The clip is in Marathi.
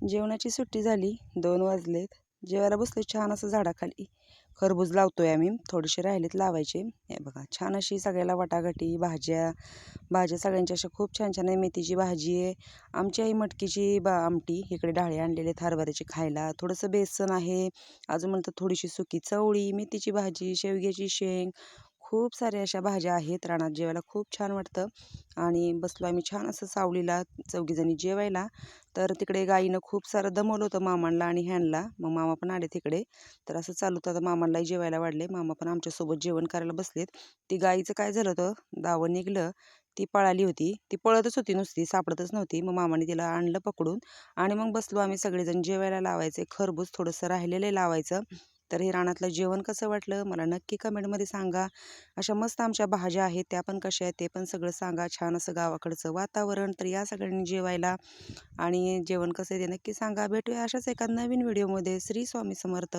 जेवणाची सुट्टी झाली, 2 वाजलेत. जेवायला बसलोय छान असं झाडाखाली. खरबूज लावतोय आम्ही, थोडेसे राहिलेत लावायचे. हे बघा छान अशी सगळ्याला वाटाघाटी, भाज्या. भाज्या सगळ्यांच्या अशा खूप छान-छान आहे. मेथीची भाजी आहे. आमची आई मटकीची आमटी, इकडे डाळे आणलेले आहेत हरभऱ्याचे खायला. थोडंसं बेसन आहे. अजून म्हणतात थोडीशी सुकी चवळी, मेथीची भाजी, शेवग्याची शेंग. खूप साऱ्या अशा भाज्या आहेत. रानात जेवायला खूप छान वाटतं आणि बसलो आम्ही छान असं सावलीला चौघीजणी जेवायला. तर तिकडे गाईनं खूप सारं दमवलं होतं मामांना आणि ह्यांना. मग मामा पण आले तिकडे. तर असं चालू होतं. आता मामांनाही जेवायला वाढले. मामा पण आमच्यासोबत जेवण करायला बसलेत. ती गाईचं काय झालं होतं, दावं निघलं. ती पळाली होती. ती पळतच होती नुसती, सापडतच नव्हती. मग मामाने तिला आणलं पकडून आणि मग बसलो आम्ही सगळेजण जेवायला. लावायचे खरबूज थोडंसं राहिलेलं आहे लावायचं. तर हे रानातलं जेवण कसं वाटलं मला नक्की कमेंटमध्ये सांगा. अशा मस्त आमच्या भाज्या आहेत, त्या पण कशा आहेत ते पण सगळं सांगा. छान असं गावाकडचं वातावरण. तर या सगळ्यांनी जेवायला आणि जेवण कसं आहे ते नक्की सांगा. भेटूया अशाच एका नवीन व्हिडिओमध्ये. श्री स्वामी समर्थ.